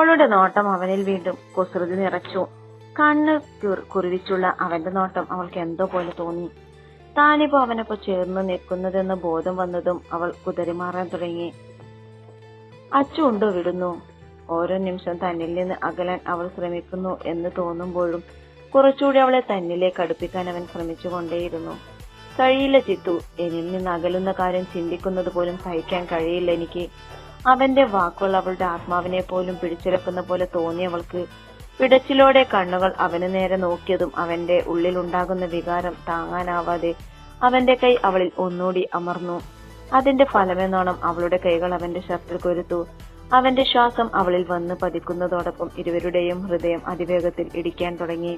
അവളുടെ നോട്ടം അവനിൽ വീണ്ടും കുസൃതി നിറച്ചു. കണ്ണ് കുരുവിച്ചുള്ള അവന്റെ നോട്ടം അവൾക്ക് എന്തോ പോലെ തോന്നി. താനിപ്പോ അവനൊപ്പം ചേർന്ന് നിൽക്കുന്നതെന്ന ബോധം വന്നതും അവൾ കുതറിമാറാൻ തുടങ്ങി. അച്ചു ഉണ്ടോ വിടുന്നു. ഓരോ നിമിഷം തന്നിൽ നിന്ന് അകലാൻ അവൾ ശ്രമിക്കുന്നു എന്ന് തോന്നുമ്പോഴും കുറച്ചുകൂടി അവളെ തന്നിലേക്ക് അടുപ്പിക്കാൻ അവൻ ശ്രമിച്ചുകൊണ്ടേയിരുന്നു. കഴിയില്ല ചിത്തു, എന്നിൽ നിന്ന് അകലുന്ന കാര്യം ചിന്തിക്കുന്നത് പോലും സഹിക്കാൻ കഴിയില്ല എനിക്ക്. അവന്റെ വാക്കുകൾ അവളുടെ ആത്മാവിനെ പോലും പിടിച്ചെടുക്കുന്ന പോലെ തോന്നിയവൾക്ക് പിടച്ചിലോടെ കണ്ണുകൾ അവന് നേരെ നോക്കിയതും അവന്റെ ഉള്ളിലുണ്ടാകുന്ന വികാരം താങ്ങാനാവാതെ അവന്റെ കൈ അവളിൽ ഒന്നുകൂടി അമർന്നു. അതിന്റെ ഫലമെന്നോണം അവളുടെ കൈകൾ അവന്റെ ഷർട്ടിൽ കൊരുത്തു. അവന്റെ ശ്വാസം അവളിൽ വന്ന് പതിക്കുന്നതോടൊപ്പം ഇരുവരുടെയും ഹൃദയം അതിവേഗത്തിൽ ഇടിക്കാൻ തുടങ്ങി.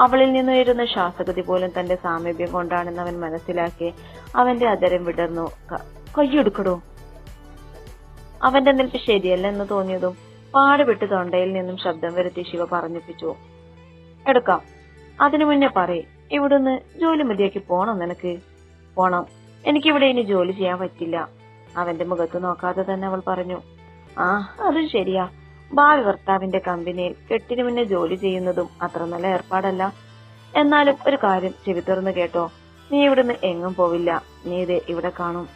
അവളിൽ നിന്നുയരുന്ന ശ്വാസഗതി പോലും തന്റെ സാമീപ്യം കൊണ്ടാണെന്ന് അവൻ മനസ്സിലാക്കി അവന്റെ അതരം വിടർന്നു. കയ്യെടുക്കടോ. അവന്റെ നിൽപ്പ് ശരിയല്ല എന്ന് തോന്നിയതും പാടുവിട്ട് തൊണ്ടയിൽ നിന്നും ശബ്ദം വരുത്തി ശിവ പറഞ്ഞിപ്പിച്ചു. എടുക്കാം. അതിനു മുന്നേ പറയ്, ഇവിടുന്ന് ജോലി മതിയാക്കി പോണം. നിനക്ക് പോണം. എനിക്കിവിടെ ഇനി ജോലി ചെയ്യാൻ പറ്റില്ല. അവന്റെ മുഖത്ത് നോക്കാതെ തന്നെ അവൾ പറഞ്ഞു. ആ, അതും ശരിയാ. ഭാവി ഭർത്താവിന്റെ കമ്പനിയിൽ കെട്ടിനു മുന്നേ ജോലി ചെയ്യുന്നതും അത്ര നല്ല ഏർപ്പാടല്ല. എന്നാലും ഒരു കാര്യം ചെവി തുറന്ന് കേട്ടോ, നീ ഇവിടുന്ന് എങ്ങും പോവില്ല. നീ ഇത് ഇവിടെ കാണും.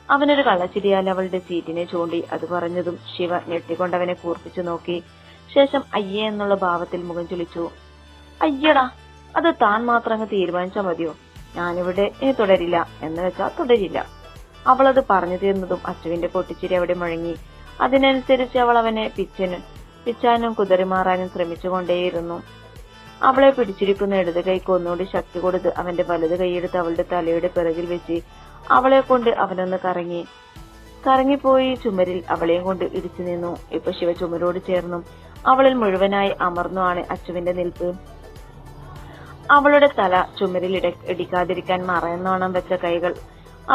അവനൊരു കള്ളച്ചിരിയാൽ അവളുടെ സീറ്റിനെ ചൂണ്ടി. അത് പറഞ്ഞതും ശിവ ഞെട്ടിക്കൊണ്ടവനെ കൂർപ്പിച്ചു നോക്കി. ശേഷം അയ്യേ എന്നുള്ള ഭാവത്തിൽ മുഖം ചുളിച്ചു. അയ്യടാ, അത് താൻ മാത്രം അങ്ങ് തീരുമാനിച്ചാ മതിയോ? ഞാനിവിടെ ഇനി തുടരില്ല എന്ന് വെച്ചാ തുടരില്ല. അവളത് പറഞ്ഞു തീർന്നതും അച്ചുവിന്റെ പൊട്ടിച്ചിരി അവിടെ മുഴങ്ങി. അതിനനുസരിച്ച് അവൾ അവനെ പിച്ചാനും കുതറിമാറാനും ശ്രമിച്ചുകൊണ്ടേയിരുന്നു. അവളെ പിടിച്ചിരിക്കുന്ന ഇടത് കൈക്ക് ഒന്നുകൂടി ശക്തി കൊടുത്ത് അവന്റെ വലത് കൈയെടുത്ത് അവളുടെ തലയുടെ പിറകിൽ വെച്ച് അവളെ കൊണ്ട് അവനൊന്ന് കറങ്ങിപ്പോയി ചുമരിൽ അവളെയും കൊണ്ട് ഇടിച്ചു നിന്നു. ഇപ്പൊ ശിവ ചുമരോട് ചേർന്നും അവളിൽ മുഴുവനായി അമർന്നുമാണ് അച്ചുവിന്റെ നിൽപ്പ്. അവളുടെ തല ചുമരിൽ ഇടിക്കാതിരിക്കാൻ മറന്നോണം വെച്ച കൈകൾ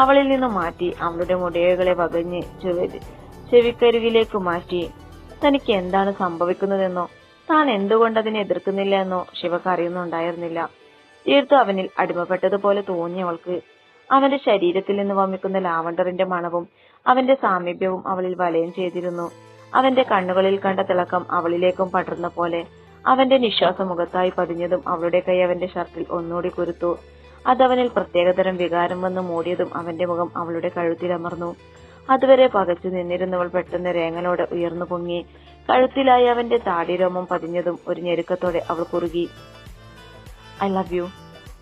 അവളിൽ നിന്ന് മാറ്റി അവളുടെ മുടിയകളെ വകഞ്ഞ് ചെവിക്കരികിലേക്ക് മാറ്റി. തനിക്ക് എന്താണ് സംഭവിക്കുന്നതെന്നോ താൻ എന്തുകൊണ്ട് അതിനെ എതിർക്കുന്നില്ല എന്നോ ശിവക്ക് അറിയുന്നുണ്ടായിരുന്നില്ല. തീർത്തും അവനിൽ അടിമപ്പെട്ടതുപോലെ തോന്നിയവൾക്ക് അവന്റെ ശരീരത്തിൽ നിന്ന് വമിക്കുന്ന ലാവണ്ടറിന്റെ മണവും അവന്റെ സാമീപ്യവും അവളിൽ വലയം ചെയ്തിരുന്നു. അവന്റെ കണ്ണുകളിൽ കണ്ട തിളക്കം അവളിലേക്കും പടർന്ന പോലെ അവന്റെ നിശ്വാസം മുഖത്തായി പതിഞ്ഞതും അവളുടെ കൈ അവന്റെ ഷർട്ടിൽ ഒന്നുകൂടി കുരുത്തു. അതവനിൽ പ്രത്യേകതരം വികാരം വന്ന് മൂടിയതും അവന്റെ മുഖം അവളുടെ കഴുത്തിലമർന്നു. അതുവരെ പകച്ചു നിന്നിരുന്നവൾ പെട്ടെന്ന് രേങ്ങലോടെ ഉയർന്നു പൊങ്ങി. കഴുത്തിലായി അവന്റെ താടിരോമം പതിഞ്ഞതും ഒരു ഞെരുക്കത്തോടെ അവൾ കുറുകി. I love you.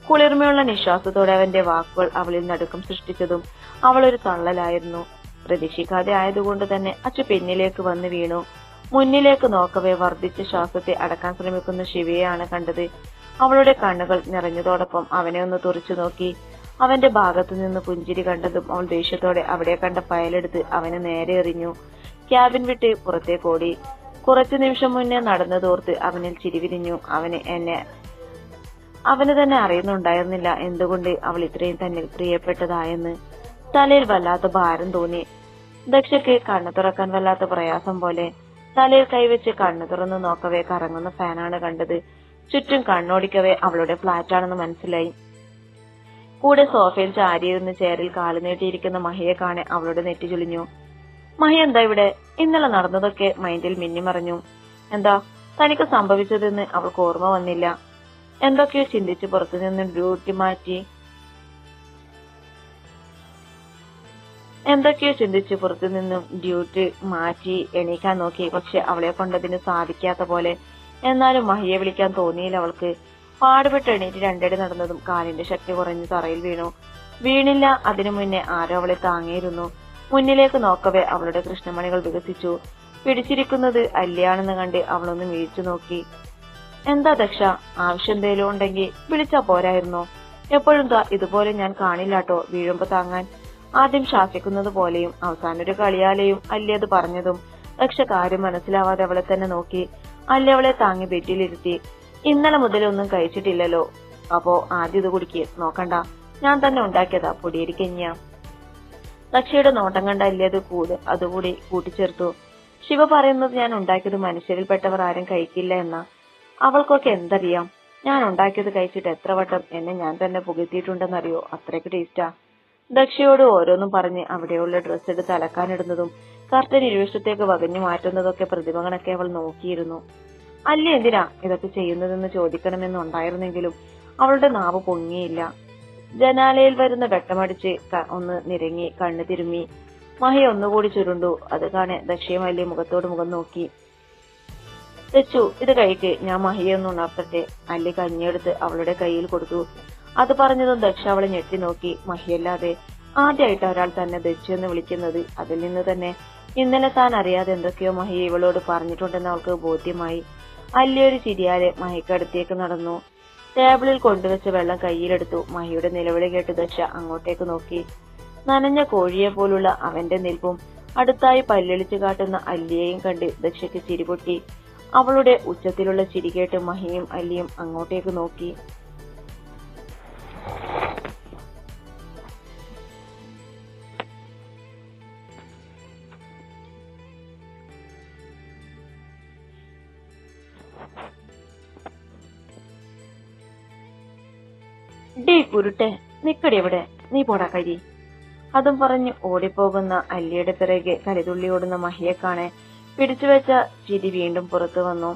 കുളിർമയുള്ള നിശ്വാസത്തോടെ അവന്റെ വാക്കുകൾ അവളിൽ നടുക്കം സൃഷ്ടിച്ചതും അവളൊരു തള്ളലായിരുന്നു. പ്രതീക്ഷിക്കാതെ ആയതുകൊണ്ട് തന്നെ അച്ചു പിന്നിലേക്ക് വന്ന് വീണു. മുന്നിലേക്ക് നോക്കവേ വർദ്ധിച്ച ശ്വാസത്തെ അടക്കാൻ ശ്രമിക്കുന്ന ശിവയെയാണ് കണ്ടത്. അവളുടെ കണ്ണുകൾ നിറഞ്ഞതോടൊപ്പം അവനെ ഒന്ന് തുറച്ചു നോക്കി. അവന്റെ ഭാഗത്തു നിന്ന് പുഞ്ചിരി കണ്ടതും അവൾ ദേഷ്യത്തോടെ അവിടെ കണ്ട ഫയലെടുത്ത് അവന് നേരെ എറിഞ്ഞു. ക്യാബിൻ വിട്ട് പുറത്തേക്കോടി. കുറച്ചു നിമിഷം മുന്നേ നടന്നതോർത്ത് അവനിൽ ചിരിവിരിഞ്ഞു. അവന് തന്നെ അറിയുന്നുണ്ടായിരുന്നില്ല എന്തുകൊണ്ട് അവൾ ഇത്രയും തന്നിൽ പ്രിയപ്പെട്ടതായെന്ന്. തലയിൽ വല്ലാത്ത ഭാരം തോന്നി. ദക്ഷയ്ക്ക് കണ്ണു തുറക്കാൻ വല്ലാത്ത പ്രയാസം പോലെ. തലയിൽ കൈവച്ച് കണ്ണു തുറന്നു നോക്കവേ കറങ്ങുന്ന ഫാനാണ് കണ്ടത്. ചുറ്റും കണ്ണോടിക്കവേ അവളുടെ ഫ്ലാറ്റാണെന്ന് മനസ്സിലായി. കൂടെ സോഫയിൽ ചാരിയിരുന്ന് ചേരിൽ കാലു നീട്ടിയിരിക്കുന്ന മഹിയെ കാണെ അവളുടെ നെറ്റി ചുളിഞ്ഞു. മഹി എന്താ ഇവിടെ? ഇന്നലെ നടന്നതൊക്കെ മൈൻഡിൽ മിന്നിമറഞ്ഞു. എന്താ തനിക്ക് സംഭവിച്ചതെന്ന് അവൾക്ക് ഓർമ്മ വന്നില്ല. എന്തൊക്കെയോ ചിന്തിച്ച് പുറത്തുനിന്ന് ഡ്യൂട്ടി മാറ്റി എണീക്കാൻ നോക്കി. പക്ഷെ അവളെ കൊണ്ടതിന് സാധിക്കാത്ത പോലെ. എന്നാലും മഹിയെ വിളിക്കാൻ തോന്നിയില്ല അവൾക്ക്. പാടുപെട്ട് എണീറ്റ് രണ്ടടി നടന്നതും കാലിന്റെ ശക്തി കുറഞ്ഞു തറയിൽ വീണില്ല. അതിനു മുന്നേ ആരോ അവളെ താങ്ങിയിരുന്നു. മുന്നിലേക്ക് നോക്കവേ അവളുടെ കൃഷ്ണമണികൾ വികസിച്ചു. പിടിച്ചിരിക്കുന്നത് അല്യാണെന്ന് കണ്ട് അവളൊന്ന് വീഴ്ച നോക്കി. എന്താ ദക്ഷ, ആവശ്യം എന്തേലും ഉണ്ടെങ്കിൽ വിളിച്ചാ പോരായിരുന്നോ? എപ്പോഴും ഇതുപോലെ ഞാൻ കാണില്ലാട്ടോ വീഴുമ്പോ താങ്ങാൻ. ആദ്യം ശാസിക്കുന്നത് പോലെയും അവസാനം ഒരു കളിയാലെയും അല്യ അത് പറഞ്ഞതും ദക്ഷ കാര്യം മനസ്സിലാവാതെ അവളെ തന്നെ നോക്കി. അല്യ അവളെ താങ്ങി ബെഡിലിരുത്തി. ഇന്നലെ മുതൽ ഒന്നും കഴിച്ചിട്ടില്ലല്ലോ, അപ്പോ ആദ്യം ഇത് കുടിക്ക്. നോക്കണ്ട, ഞാൻ തന്നെ ഉണ്ടാക്കിയതാ പൊടിയരിക്കഞ്ഞ. ദക്ഷയുടെ നോട്ടം കണ്ട അല്യ അതുകൂടി കൂട്ടിച്ചേർത്തു. ശിവ പറയുന്നത് ഞാൻ ഉണ്ടാക്കിയത് മനുഷ്യരിൽപ്പെട്ടവർ ആരും കഴിക്കില്ല എന്നാ. അവൾക്കൊക്കെ എന്തറിയാം? ഞാൻ ഉണ്ടാക്കിയത് കഴിച്ചിട്ട് എത്ര വട്ടം എന്നെ ഞാൻ തന്നെ പുകഴ്ത്തിയിട്ടുണ്ടെന്നറിയോ? അത്രയ്ക്ക് ടേസ്റ്റാ. ദക്ഷയോട് ഓരോന്നും പറഞ്ഞ് അവിടെയുള്ള ഡ്രസ്സ് എടുത്ത് അലക്കാനിടുന്നതും കർട്ടൻ ഇരുവശത്തേക്ക് വകഞ്ഞു മാറ്റുന്നതൊക്കെ പ്രതിമകളൊക്കെ അവൾ നോക്കിയിരുന്നു. അല്ലി എന്തിനാ ഇതൊക്കെ ചെയ്യുന്നതെന്ന് ചോദിക്കണമെന്നുണ്ടായിരുന്നെങ്കിലും അവളുടെ നാവ് പൊങ്ങിയില്ല. ജനാലയിൽ വരുന്ന വെട്ടമടിച്ച് ഒന്ന് നിരങ്ങി കണ്ണു തിരുമ്മി. മഹി ഒന്നുകൂടി ചുരുണ്ടു. അത് കാണെ ദക്ഷയും അല്ലി മുഖത്തോട് മുഖം നോക്കി. തെച്ചു, ഇത് കഴിക്ക്, ഞാൻ മഹിയെ ഒന്ന് ഉണർത്തട്ടെ. അല്ലി കഞ്ഞിയെടുത്ത് അവളുടെ കയ്യിൽ കൊടുത്തു. അത് പറഞ്ഞതും ദക്ഷ അവളെ ഞെട്ടി നോക്കി. മഹിയല്ലാതെ ആദ്യമായിട്ട് ഒരാൾ തന്നെ ദച്ചു എന്ന് വിളിക്കുന്നത്. അതിൽ നിന്ന് തന്നെ ഇന്നലെ താൻ അറിയാതെ എന്തൊക്കെയോ മഹി ഇവളോട് പറഞ്ഞിട്ടുണ്ടെന്ന് അവൾക്ക് ബോധ്യമായി. അല്ലിയൊരു ചിരിയാലെ മഹിക്കടുത്തേക്ക് നടന്നു. ടേബിളിൽ കൊണ്ടുവച്ച വെള്ളം കയ്യിലെടുത്തു. മഹിയുടെ നിലവിളി കേട്ട് ദക്ഷ അങ്ങോട്ടേക്ക് നോക്കി. നനഞ്ഞ കോഴിയെ പോലുള്ള അവന്റെ നിൽപ്പും അടുത്തായി പല്ലിളിച്ചു കാട്ടുന്ന അല്ലിയെയും കണ്ട് ദക്ഷയ്ക്ക് ചിരിപൊട്ടി. അവളുടെ ഉച്ചത്തിലുള്ള ചിരി കേട്ട് മഹിയും അല്ലിയും അങ്ങോട്ടേക്ക് നോക്കി. ഡേ കുരുട്ടെ, നിക്കടി എവിടെ, നീ പോടാ കരി. അതും പറഞ്ഞ് ഓടിപ്പോകുന്ന അല്ലിയുടെ പിറകെ കലിതുള്ളി ഓടുന്ന മഹിയെ കാണെ പിടിച്ചുവെച്ച ചിരി വീണ്ടും പുറത്തു വന്നു.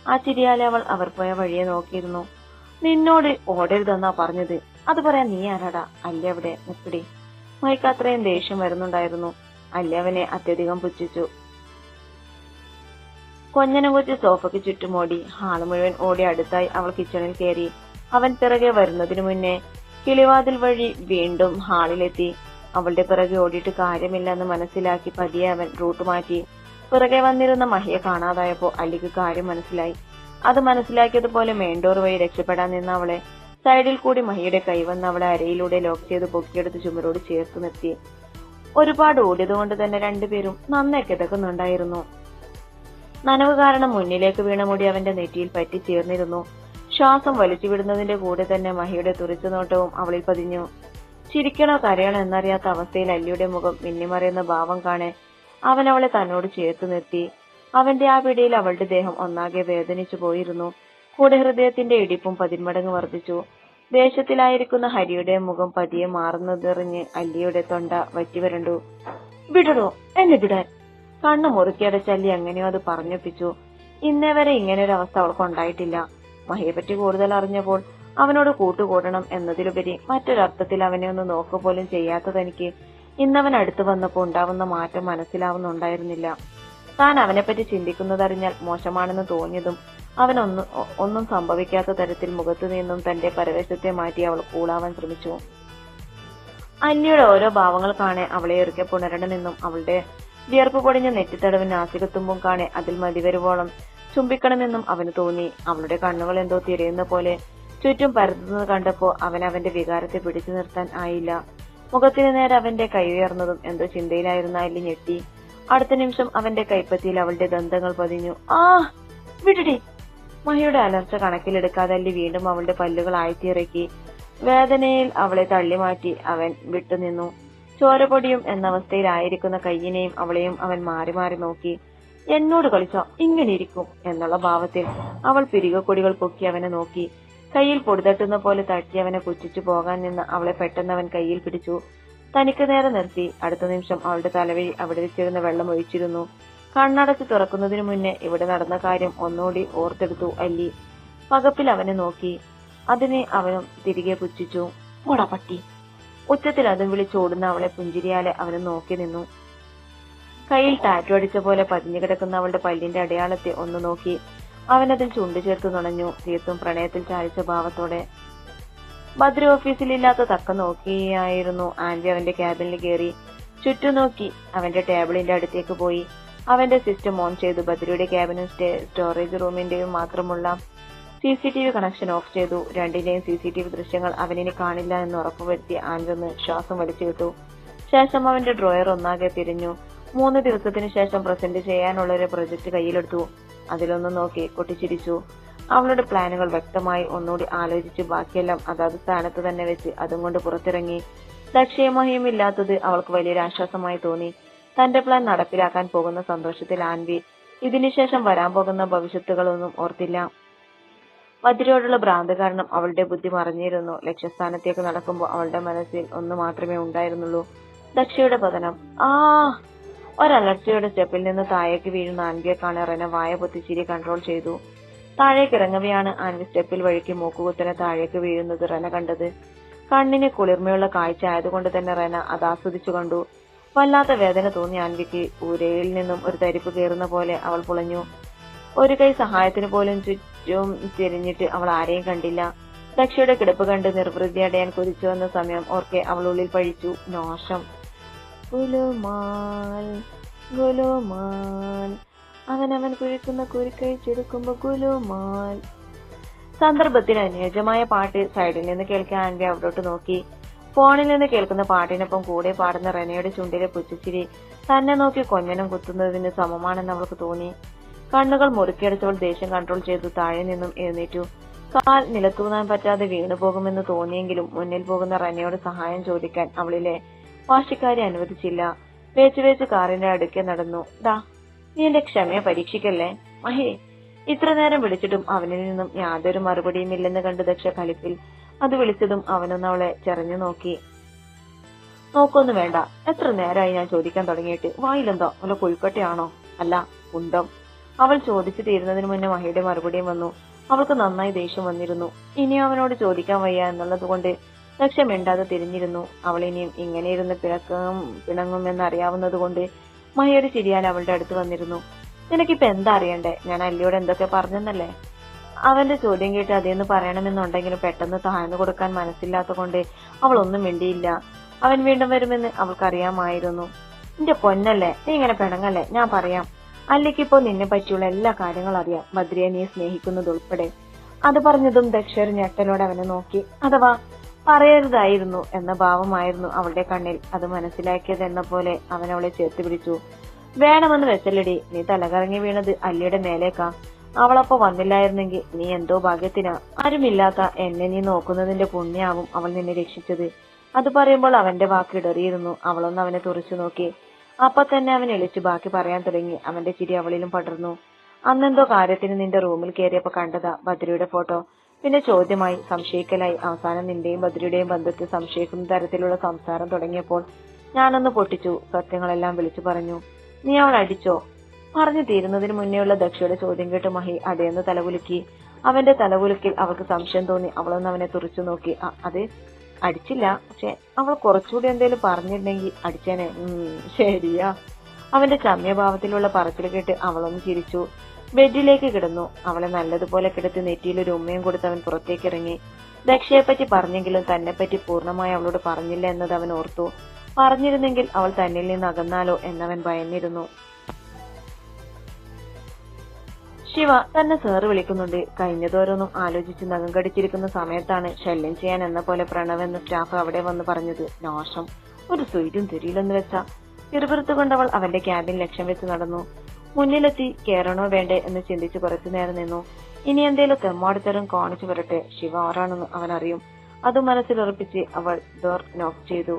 ആ ചിരിയാലെ അവൾ അവർ പോയ വഴിയെ നോക്കിയിരുന്നു. നിന്നോട് ഓടരുതെന്നാ പറഞ്ഞത്, അത് പറയാൻ നീ ആരാടാ? അല്ലി അവിടെ നിക്കടി. മഹിക്ക് അത്രയും ദേഷ്യം വരുന്നുണ്ടായിരുന്നു. അല്ലി അവനെ അത്യധികം പുച്ഛിച്ചു. കൊഞ്ഞനം കൊച്ചു സോഫയ്ക്ക് ചുറ്റുമോടി. ഹാള് മുഴുവൻ ഓടി അടുത്തായി അവൾ കിച്ചണിൽ കയറി. അവൻ പിറകെ വരുന്നതിനു മുന്നേ കിളിവാതിൽ വഴി വീണ്ടും ഹാളിലെത്തി. അവളുടെ പിറകെ ഓടിയിട്ട് കാര്യമില്ലെന്ന് മനസ്സിലാക്കി പതിയെ അവൻ റൂട്ട് മാറ്റി. പിറകെ വന്നിരുന്ന മഹിയെ കാണാതായപ്പോ അല്ലിക്ക് കാര്യം മനസ്സിലായി. അത് മനസ്സിലാക്കിയതുപോലെ മെയിൻഡോർ വഴി രക്ഷപ്പെടാൻ നിന്ന അവളെ സൈഡിൽ കൂടി മഹിയുടെ കൈവന്ന് അവളെ അരയിലൂടെ ലോക്ക് ചെയ്ത് പൊക്കിയെടുത്ത് ചുമരോട് ചേർത്ത് നിർത്തി. ഒരുപാട് ഓടിയതുകൊണ്ട് തന്നെ രണ്ടുപേരും നന്നായി കിതക്കുന്നുണ്ടായിരുന്നു. നനവ് കാരണം മുന്നിലേക്ക് വീണ മുടി അവന്റെ നെറ്റിയിൽ പറ്റി ചേർന്നിരുന്നു. ശ്വാസം വലിച്ചു വിടുന്നതിന്റെ കൂടെ തന്നെ മഹിയുടെ തുറിച്ചു നോട്ടവും അവളിൽ പതിഞ്ഞു. ചിരിക്കണോ കരയണോ എന്നറിയാത്ത അവസ്ഥയിൽ അല്ലിയുടെ മുഖം മിന്നിമറിയുന്ന ഭാവം കാണെ അവൻ അവളെ തന്നോട് ചേർത്ത് നിർത്തി. അവന്റെ ആ പിടിയിൽ അവളുടെ ദേഹം ഒന്നാകെ വേദനിച്ചു പോയിരുന്നു. കൂടെ ഹൃദയത്തിന്റെ ഇടിപ്പും 10 മടങ്ങ് വർദ്ധിച്ചു. ദേഷ്യത്തിലായിരിക്കുന്ന ഹരിയുടെ മുഖം പതിയെ മാറുന്നതെറിഞ്ഞ് അല്ലിയുടെ തൊണ്ട വറ്റിവരണ്ടു. വിടടോ, എന്നെ വിടാൻ. കണ്ണു മുറുക്കിയടച്ച് അല്ലി എങ്ങനെയോ അത് പറഞ്ഞൊപ്പിച്ചു. ഇന്നേ വരെ ഇങ്ങനൊരു അവസ്ഥ അവൾക്കുണ്ടായിട്ടില്ല. മഹിയെപ്പറ്റി കൂടുതൽ അറിഞ്ഞപ്പോൾ അവനോട് കൂട്ടുകൂടണം എന്നതിലുപരി മറ്റൊരർത്ഥത്തിൽ അവനെ ഒന്ന് നോക്കുപോലും ചെയ്യാത്തതെനിക്ക് ഇന്നവൻ അടുത്തു വന്നപ്പോൾ ഉണ്ടാവുന്ന മാറ്റം മനസ്സിലാവുന്നുണ്ടായിരുന്നില്ല. താൻ അവനെപ്പറ്റി ചിന്തിക്കുന്നതറിഞ്ഞാൽ മോശമാണെന്ന് തോന്നിയതും അവൻ ഒന്നും സംഭവിക്കാത്ത തരത്തിൽ മുഖത്തു നിന്നും തന്റെ പരവേശത്തെ മാറ്റി അവൾ കൂളാവാൻ ശ്രമിച്ചു. അല്ലിയുടെ ഓരോ ഭാവങ്ങൾ കാണെ അവളെ ഇറുക്കെ പുണരണമെന്നും അവളുടെ വിയർപ്പ് പൊടിഞ്ഞ നെറ്റിത്തടവും നാസികത്തുമ്പും കാണെ അതിൽ മതിവരുവോളം ചുംബിക്കണമെന്നും അവന് തോന്നി. അവളുടെ കണ്ണുകൾ എന്തോ തിരയുന്ന പോലെ ചുറ്റും പരത്തുന്നത് കണ്ടപ്പോ അവൻ അവന്റെ വികാരത്തെ പിടിച്ചു നിർത്താൻ ആയില്ല. മുഖത്തിന് നേരെ അവന്റെ കൈ ഉയർന്നതും എന്തോ ചിന്തയിലായിരുന്ന അല്ലി ഞെട്ടി. അടുത്ത നിമിഷം അവന്റെ കൈപ്പത്തിയിൽ അവളുടെ ദന്തങ്ങൾ പതിഞ്ഞു. ആ വിടടി. മഹിയുടെ അലർച്ച കണക്കിലെടുക്കാതെ അല്ലി വീണ്ടും അവളുടെ പല്ലുകൾ ആഴ്ത്തിയിറക്കി. വേദനയിൽ അവളെ തള്ളിമാറ്റി അവൻ വിട്ടുനിന്നു. ചോരപൊടിയും എന്ന അവസ്ഥയിലായിരിക്കുന്ന കയ്യിനെയും അവളെയും അവൻ മാറി മാറി നോക്കി. എന്നോട് കളിച്ചോ ഇങ്ങനെ ഇരിക്കും എന്നുള്ള ഭാവത്തിൽ അവൾ പിരികക്കൊടികൾ പൊക്കി അവനെ നോക്കി. കയ്യിൽ പൊടിതട്ടുന്ന പോലെ തട്ടി അവനെ പുച്ഛിച്ചു പോകാൻ നിന്ന് അവളെ പെട്ടെന്ന് അവൻ കയ്യിൽ പിടിച്ചു. തനിക്ക് നേരെ നിർത്തി. അടുത്ത നിമിഷം അവളുടെ തലവഴി അവിടെ വെച്ചിരുന്ന വെള്ളം ഒഴിച്ചിരുന്നു. കണ്ണടച്ച് തുറക്കുന്നതിനു മുന്നേ ഇവിടെ നടന്ന കാര്യം ഒന്നുകൂടി ഓർത്തെടുത്തു അല്ലി. പകപ്പിൽ അവനെ നോക്കി. അതിനെ അവനും തിരികെ പുച്ഛിച്ചു. ഓടാ പട്ടി. ഉച്ചത്തിൽ അതും വിളിച്ചോടുന്ന അവളെ പുഞ്ചിരിയാലെ അവന് നോക്കി നിന്നു. കയ്യിൽ ടാറ്റു അടിച്ച പോലെ പതിഞ്ഞു കിടക്കുന്ന അവളുടെ പല്ലിന്റെ അടയാളത്തെ ഒന്ന് നോക്കി. അവനതിൽ ചുണ്ടു ചേർത്ത് നുണഞ്ഞു. തീർത്തും പ്രണയത്തിൽ ചാലിച്ച ഭാവത്തോടെ. ഭദ്ര ഓഫീസിലില്ലാത്ത തക്ക നോക്കിയായിരുന്നു ആൻവി അവന്റെ ക്യാബിനിൽ കയറി. ചുറ്റും നോക്കി. അവന്റെ ടേബിളിന്റെ അടുത്തേക്ക് പോയി. അവന്റെ സിസ്റ്റം ഓൺ ചെയ്തു. ഭദ്രയുടെ ക്യാബിനും സ്റ്റോറേജ് റൂമിന്റെയും മാത്രമുള്ള CCTV കണക്ഷൻ ഓഫ് ചെയ്തു. രണ്ടിന്റെയും CCTV ദൃശ്യങ്ങൾ അവനിനി കാണില്ല എന്ന് ഉറപ്പുവരുത്തി ആൻവി ഒന്ന് ശ്വാസം വലിച്ചുവിട്ടു. ശേഷം അവന്റെ ഡ്രോയർ ഒന്നാകെ തിരിഞ്ഞു. 3 ദിവസത്തിനു ശേഷം പ്രസന്റ് ചെയ്യാനുള്ള ഒരു പ്രൊജക്ട് കയ്യിലെടുത്തു. അതിലൊന്ന് നോക്കി പൊട്ടിച്ചിരിച്ചു. അവളുടെ പ്ലാനുകൾ വ്യക്തമായി ഒന്നുകൂടി ആലോചിച്ച് ബാക്കിയെല്ലാം അതാത് സ്ഥാനത്ത് തന്നെ വെച്ച് അതും കൊണ്ട് പുറത്തിറങ്ങി. ലക്ഷ്യമായും ഇല്ലാത്തത് അവൾക്ക് വലിയൊരു ആശ്വാസമായി തോന്നി. തന്റെ പ്ലാൻ നടപ്പിലാക്കാൻ പോകുന്ന സന്തോഷത്തിൽ ആൻവി ഇതിനുശേഷം വരാൻ പോകുന്ന ഭവിഷ്യത്തുകളൊന്നും ഓർത്തില്ല. ഭദ്രയോടുള്ള ഭ്രാന്ത് കാരണം അവളുടെ ബുദ്ധി മറഞ്ഞിരുന്നു. ലക്ഷ്യസ്ഥാനത്തേക്ക് നടക്കുമ്പോൾ അവളുടെ മനസ്സിൽ ഒന്ന് മാത്രമേ ഉണ്ടായിരുന്നുള്ളൂ, ദക്ഷയുടെ പതനം. ഒരലർച്ചയുടെ സ്റ്റെപ്പിൽ നിന്ന് താഴേക്ക് വീഴുന്ന ആൻവിയെ കാണാൻ റെന വായ പൊത്തിച്ചിരി കൺട്രോൾ ചെയ്തു. താഴേക്ക് ഇറങ്ങവെയാണ് ആൻവി സ്റ്റെപ്പിൽ വഴിക്ക് മൂക്കുകുത്തനെ താഴേക്ക് വീഴുന്നത് റെന കണ്ടത്. കണ്ണിന് കുളിർമയുള്ള കാഴ്ച ആയതുകൊണ്ട് തന്നെ റെന അത് ആസ്വദിച്ചു കണ്ടു. വല്ലാത്ത വേദന തോന്നി ആൻവിക്ക്. ഊരയിൽ നിന്നും ഒരു തരിപ്പ് കയറുന്ന പോലെ അവൾ പുളഞ്ഞു. ഒരു കൈ സഹായത്തിന് പോലും ചുറ്റും തിരിഞ്ഞിട്ട് അവൾ ആരെയും കണ്ടില്ല. ദക്ഷയുടെ കിടപ്പ് കണ്ട് നിർവൃതിയടയാൻ കുതിച്ചു വന്ന സമയം ഓർക്കെ അവൾ ഉള്ളിൽ പഴിച്ചു, നാശം. ഗുലുമാൽ ഗുലുമാൽ, അവനവൻ കുഴിക്കുന്ന കുരുക്കഴിച്ചെടുക്കുമ്പോ ഗുലുമാൽ. സന്ദർഭത്തിന് അനുയോജ്യമായ പാട്ട് സൈഡിൽ നിന്ന് കേൾക്കാൻ ആൻവി അവിടോട്ട് നോക്കി. ഫോണിൽ നിന്ന് കേൾക്കുന്ന പാട്ടിനൊപ്പം കൂടെ പാടുന്ന റെനയുടെ ചുണ്ടിലെ പുച്ഛച്ചിരി തന്നെ നോക്കി കൊഞ്ഞനം കുത്തുന്നതിന് സമമാണെന്ന് അവൾക്ക് തോന്നി. കണ്ണുകൾ മുറുക്കിയടച്ചവൾ ദേഷ്യം കൺട്രോൾ ചെയ്തു താഴെ നിന്നും എഴുന്നേറ്റു. കാൽ നിലത്തൂന്നാൻ പറ്റാതെ വീണു പോകുമെന്ന് തോന്നിയെങ്കിലും മുന്നിൽ പോകുന്ന റെനയോട് സഹായം ചോദിക്കാൻ അവളിലെ വാശിക്കാരി അനുവദിച്ചില്ല. വേച്ച് കാറിന്റെ അടുക്കെ നടന്നു. ദാ, നീ എന്റെ ക്ഷമയെ പരീക്ഷിക്കല്ലേ മഹേ. ഇത്ര നേരം വിളിച്ചിട്ടും അവനിൽ നിന്നും യാതൊരു മറുപടിയും ഇല്ലെന്ന് കണ്ട് ദക്ഷ കലിപ്പിൽ അത് വിളിച്ചതും അവനൊന്ന് അവളെ ചെറഞ്ഞു നോക്കി. നോക്കൊന്നും വേണ്ട, എത്ര നേരമായി ഞാൻ ചോദിക്കാൻ തുടങ്ങിയിട്ട്. വായിലെന്തോ വല്ല കൊഴുക്കട്ടയാണോ? അല്ല, കുന്തം. അവൾ ചോദിച്ചു തീരുന്നതിന് മുന്നേ മഹിയുടെ മറുപടിയും വന്നു. അവൾക്ക് നന്നായി ദേഷ്യം വന്നിരുന്നു. ഇനിയും അവനോട് ചോദിക്കാൻ വയ്യ എന്നുള്ളത് കൊണ്ട് ദക്ഷ മിണ്ടാതെ തിരിഞ്ഞിരുന്നു. അവൾ ഇനിയും ഇങ്ങനെ ഇരുന്ന് പിണങ്ങുമെന്നറിയാവുന്നത് കൊണ്ട് മഹിയുടെ ചിരിയാൽ അവളുടെ അടുത്ത് വന്നിരുന്നു. നിനക്കിപ്പോ എന്താ അറിയണ്ടേ? ഞാൻ അല്ലിയോട് എന്തൊക്കെ പറഞ്ഞെന്നല്ലേ? അവന്റെ ചോദ്യം കേട്ട് അതേന്ന് പറയണമെന്നുണ്ടെങ്കിലും പെട്ടെന്ന് താഴ്ന്നു കൊടുക്കാൻ മനസ്സില്ലാത്ത കൊണ്ട് അവൾ ഒന്നും മിണ്ടിയില്ല. അവൻ വീണ്ടും വരുമെന്ന് അവൾക്കറിയാമായിരുന്നു. നിന്റെ പൊന്നല്ലേ, നീ ഇങ്ങനെ പിണങ്ങല്ലേ, ഞാൻ പറയാം. അല്ലിക്കിപ്പോ നിന്നെ പറ്റിയുള്ള എല്ലാ കാര്യങ്ങളും അറിയാം, ബദ്രിയെ നീ സ്നേഹിക്കുന്നത് ഉൾപ്പെടെ. അത് പറഞ്ഞതും ദക്ഷ ഞെട്ടലോടെ അവനെ നോക്കി. അഥവാ പറയരുതായിരുന്നു എന്ന ഭാവമായിരുന്നു അവളുടെ കണ്ണിൽ. അത് മനസ്സിലാക്കിയതെന്ന പോലെ അവൻ അവളെ ചേർത്ത് പിടിച്ചു. വേണമെന്ന് വെച്ചല്ലടി, നീ തലകറങ്ങി വീണത് അല്ലിയുടെ മേലേക്കാ. അവളപ്പോ വന്നില്ലായിരുന്നെങ്കിൽ നീ എന്തോ ഭാഗ്യത്തിനാ. ആരുമില്ലാത്ത എന്നെ നീ നോക്കുന്നതിന്റെ പുണ്യാവും അവൾ നിന്നെ രക്ഷിച്ചത്. അത് പറയുമ്പോൾ അവന്റെ വാക്ക് ഇടറിയിരുന്നു. അവളൊന്ന് അവനെ തുറച്ചു നോക്കി. അപ്പൊ തന്നെ അവൻ എളിച്ചു ബാക്കി പറയാൻ തുടങ്ങി. അവന്റെ ചിരി അവളിലും പടർന്നു. അന്നെന്തോ കാര്യത്തിന് നിന്റെ റൂമിൽ കയറിയപ്പോ കണ്ടതാ ബദ്രിയുടെ ഫോട്ടോ. പിന്നെ ചോദ്യമായി, സംശയിക്കലായി. അവസാനം നിന്റെയും ബദ്രിയുടെയും ബന്ധത്തെ സംശയിക്കുന്ന തരത്തിലുള്ള സംസാരം തുടങ്ങിയപ്പോൾ ഞാനൊന്ന് പൊട്ടിച്ചു. സത്യങ്ങളെല്ലാം വിളിച്ചു പറഞ്ഞു. നീ അവൾ അടിച്ചോ? പറഞ്ഞു തീരുന്നതിന് മുന്നേയുള്ള ദക്ഷയുടെ ചോദ്യം കേട്ട് മഹി അതേന്ന് തലകുലുക്കി. അവന്റെ തലകുലുക്കിൽ അവൾക്ക് സംശയം തോന്നി. അവളൊന്ന് അവനെ തുറച്ചു നോക്കി. അത് അടിച്ചില്ല, പക്ഷെ അവൾ കുറച്ചുകൂടി എന്തേലും പറഞ്ഞിട്ടുണ്ടെങ്കിൽ അടിച്ചേനെ. ശരിയാ. അവന്റെ ചമ്യഭാവത്തിലുള്ള പറച്ചിൽ കേട്ട് അവളൊന്ന് ചിരിച്ചു. ബെഡിലേക്ക് കിടന്നു. അവളെ നല്ലതുപോലെ കിടത്തി നെറ്റിയിലൊരു ഉമ്മയും കൊടുത്ത് അവൻ പുറത്തേക്ക് ഇറങ്ങി. ദക്ഷയെപ്പറ്റി പറഞ്ഞെങ്കിലും തന്നെപ്പറ്റി പൂർണ്ണമായി അവളോട് പറഞ്ഞില്ല എന്നത് അവൻ ഓർത്തു. പറഞ്ഞിരുന്നെങ്കിൽ അവൾ തന്നിൽ നിന്ന് അകന്നാലോ എന്നവൻ ഭയന്നിരുന്നു. ശിവ തന്നെ സാറ് വിളിക്കുന്നുണ്ട്. കഴിഞ്ഞതോരോന്നും ആലോചിച്ച് നഖം കടിച്ചിരിക്കുന്ന സമയത്താണ് ശല്യം ചെയ്യാൻ എന്ന പോലെ പ്രണവ് എന്ന സ്റ്റാഫ് അവിടെ വന്ന് പറഞ്ഞത്. നാശം, ഒരു സ്വൈര്യം തിരിയില്ലെന്ന് വെച്ച പിറുപിറുത്തുകൊണ്ടവൾ അവന്റെ ക്യാബിൻ ലക്ഷ്യം വെച്ച് നടന്നു. മുന്നിലെത്തി കയറണോ വേണ്ടേ എന്ന് ചിന്തിച്ച് കുറച്ചു നേരം നിന്നു. ഇനി എന്തേലും തെമ്മാടിത്തരം കാണിച്ചു വരട്ടെ. ശിവ ആരാണെന്ന് അവൻ അറിയും. അത് മനസ്സിലുറപ്പിച്ച് അവൾ ഡോർ നോക്ക് ചെയ്തു.